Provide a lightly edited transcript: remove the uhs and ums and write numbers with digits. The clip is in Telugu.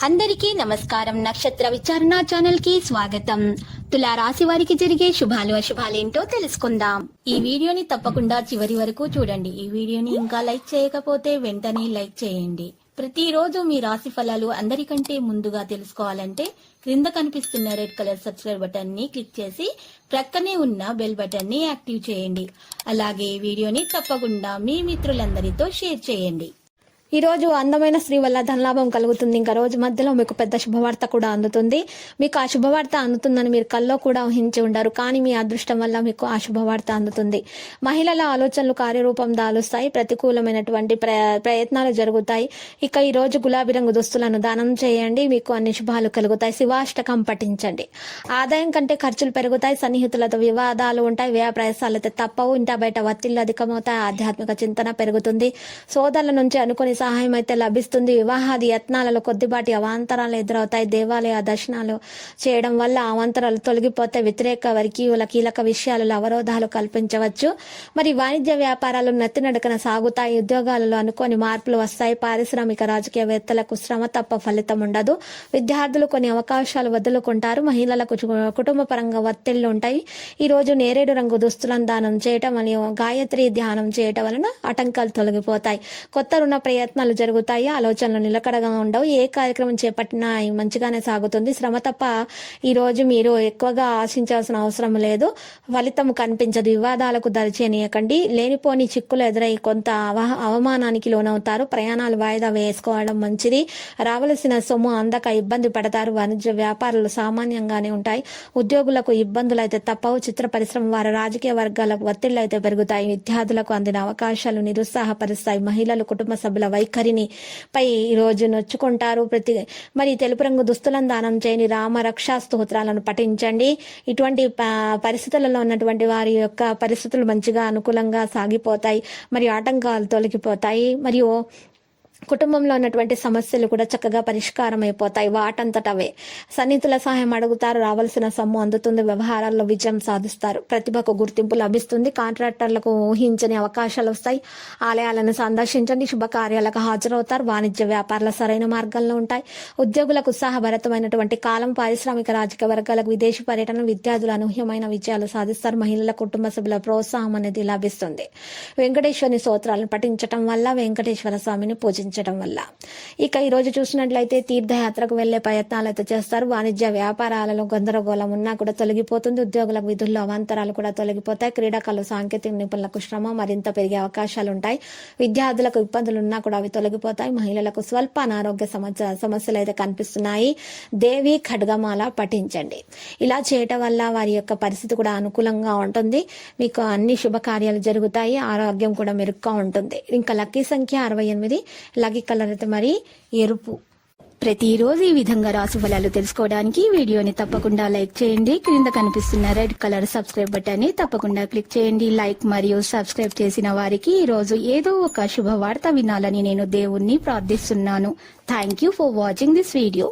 అందరికీ నమస్కారం. నక్షత్ర విచారణ ఛానల్ కి స్వాగతం. తులా రాశి వారికి జరిగే శుభాలు అశుభాలేంటో తెలుసుకుందాం. ఈ వీడియోని తప్పకుండా చివరి వరకు చూడండి. ఈ వీడియోని ఇంకా లైక్ చేయకపోతే వెంటనే లైక్ చేయండి. ప్రతిరోజు మీ రాశి ఫలాలు అందరికంటే ముందుగా తెలుసుకోవాలంటే క్రింద కనిపిస్తున్న రెడ్ కలర్ సబ్స్క్రైబ్ బటన్ ని క్లిక్ చేసి ప్రక్కనే ఉన్న బెల్ బటన్ ని యాక్టివ్ చేయండి. అలాగే ఈ వీడియోని తప్పకుండా మీ మిత్రులందరితో షేర్ చేయండి. ఈ రోజు అందమైన స్త్రీ వల్ల ధనలాభం కలుగుతుంది. ఇంకా రోజు మధ్యలో మీకు పెద్ద శుభవార్త కూడా అందుతుంది. మీకు ఆ శుభవార్త అందుతుందని మీరు కల్లో కూడా ఊహించి ఉండరు, కానీ మీ అదృష్టం వల్ల మీకు ఆ శుభవార్త అందుతుంది. మహిళల ఆలోచనలు కార్యరూపం దాలుస్తాయి. ప్రతికూలమైనటువంటి ప్రయత్నాలు జరుగుతాయి. ఇక ఈ రోజు గులాబీ రంగు దుస్తులను దానం చేయండి, మీకు అన్ని శుభాలు కలుగుతాయి. శివాష్టకం పఠించండి. ఆదాయం కంటే ఖర్చులు పెరుగుతాయి. సన్నిహితులతో వివాదాలు ఉంటాయి. వ్యయ ప్రయాసాలతో తప్పవు. ఇంట బయట ఒత్తిళ్లు అధికమవుతాయి. ఆధ్యాత్మిక చింతన పెరుగుతుంది. సోదరుల నుంచి అనుకుని సహాయం అయితే లభిస్తుంది. వివాహాది యత్నాలలో కొద్దిపాటి అవాంతరాలు ఎదురవుతాయి. దేవాలయ దర్శనాలు చేయడం వల్ల అవాంతరాలు తొలగిపోతే వ్యతిరేక వర్గీయుల కీలక విషయాలలో అవరోధాలు కల్పించవచ్చు. మరి వాణిజ్య వ్యాపారాలు నెత్తినడకన సాగుతాయి. ఉద్యోగాలలో అనుకోని మార్పులు వస్తాయి. పారిశ్రామిక రాజకీయవేత్తలకు శ్రమ తప్ప ఫలితం ఉండదు. విద్యార్థులు కొన్ని అవకాశాలు వదులుకుంటారు. మహిళలకు కుటుంబ పరంగా ఒత్తిళ్లు ఉంటాయి. ఈ రోజు నేరేడు రంగు దుస్తులను దానం చేయటం మరియు గాయత్రి ధ్యానం చేయటం వలన ఆటంకాలు తొలగిపోతాయి. కొత్త రుణ ప్రయత్నాలు జరుగుతాయి. ఆలోచనలు నిలకడగా ఉండవు. ఏ కార్యక్రమం చేపట్టినా మంచిగానే సాగుతుంది. శ్రమ తప్ప ఈ రోజు మీరు ఎక్కువగా ఆశించాల్సిన అవసరం లేదు. ఫలితం కనిపించదు. వివాదాలకు దరిచేయనీయకండి. లేనిపోని చిక్కులు ఎదురై కొంత అవమానానికి లోనవుతారు. ప్రయాణాలు వాయిదా వేసుకోవడం మంచిది. రావలసిన సొమ్ము అందక ఇబ్బంది పడతారు. వాణిజ్య వ్యాపారాలు సామాన్యంగానే ఉంటాయి. ఉద్యోగులకు ఇబ్బందులు అయితే తప్పవు. చిత్ర పరిశ్రమ వారి రాజకీయ వర్గాలకు ఒత్తిళ్లు అయితే పెరుగుతాయి. విద్యార్థులకు అందిన అవకాశాలు నిరుత్సాహపరుస్తాయి. మహిళలు కుటుంబ సభ్యుల వైఖరిని పై ఈ రోజు నొచ్చుకుంటారు. మరి తెలుపు రంగు దుస్తులను దానం చేయని రామ రక్షా స్తోత్రాలను పఠించండి. ఇటువంటి పరిస్థితులలో ఉన్నటువంటి వారి యొక్క పరిస్థితులు మంచిగా అనుకూలంగా సాగిపోతాయి. మరియు ఆటంకాలు తొలగిపోతాయి. మరియు కుటుంబంలో ఉన్నటువంటి సమస్యలు కూడా చక్కగా పరిష్కారం అయిపోతాయి వాటంతటవే. సన్నిహితుల సహాయం అడుగుతారు. రావాల్సిన సొమ్ము అందుతుంది. వ్యవహారాల్లో విజయం సాధిస్తారు. ప్రతిభకు గుర్తింపు లభిస్తుంది. కాంట్రాక్టర్లకు ఊహించని అవకాశాలు వస్తాయి. ఆలయాలను సందర్శించండి. శుభకార్యాలకు హాజరవుతారు. వాణిజ్య వ్యాపారాలు సరైన మార్గంలో ఉంటాయి. ఉద్యోగులకు ఉత్సాహభరితమైనటువంటి కాలం. పారిశ్రామిక రాజకీయ వర్గాలకు విదేశీ పర్యటన. విద్యార్థులు అనూహ్యమైన విజయాలు సాధిస్తారు. మహిళల కుటుంబ సభ్యుల ప్రోత్సాహం అనేది లభిస్తుంది. వెంకటేశ్వరుని స్తోత్రాలను పఠించడం వల్ల, వెంకటేశ్వర స్వామిని పూజించడం వల్ల. ఇక ఈ రోజు చూసినట్లయితే తీర్థయాత్రకు వెళ్లే ప్రయత్నాలు అయితే చేస్తారు. వాణిజ్య వ్యాపారాలలో గందరగోళం ఉన్నా కూడా తొలగిపోతుంది. ఉద్యోగులకు విధుల్లో అవాంతరాలు కూడా తొలగిపోతాయి. క్రీడాకారులు సాంకేతిక నిపుణులకు శ్రమ మరింత పెరిగే అవకాశాలు ఉంటాయి. విద్యార్థులకు ఇబ్బందులు ఉన్నా కూడా అవి తొలగిపోతాయి. మహిళలకు స్వల్ప అనారోగ్య సమస్యలు అయితే కనిపిస్తున్నాయి. దేవి ఖడ్గమాల పఠించండి. ఇలా చేయటం వల్ల వారి యొక్క పరిస్థితి కూడా అనుకూలంగా ఉంటుంది. మీకు అన్ని శుభకార్యాలు జరుగుతాయి. ఆరోగ్యం కూడా మెరుగ్గా ఉంటుంది. ఇంకా లక్కీ సంఖ్య 68. లక్కీ కలర్ అయితే మరి ఎరుపు. ప్రతిరోజు ఈ విధంగా రాశి ఫలాలు తెలుసుకోవడానికి వీడియోని తప్పకుండా లైక్ చేయండి. క్రింద కనిపిస్తున్న రెడ్ కలర్ సబ్స్క్రైబ్ బటన్ ని తప్పకుండా క్లిక్ చేయండి. లైక్ మరియు సబ్స్క్రైబ్ చేసిన వారికి ఈ రోజు ఏదో ఒక శుభవార్త వినాలని నేను దేవుణ్ణి ప్రార్థిస్తున్నాను. Thank you for watching this video.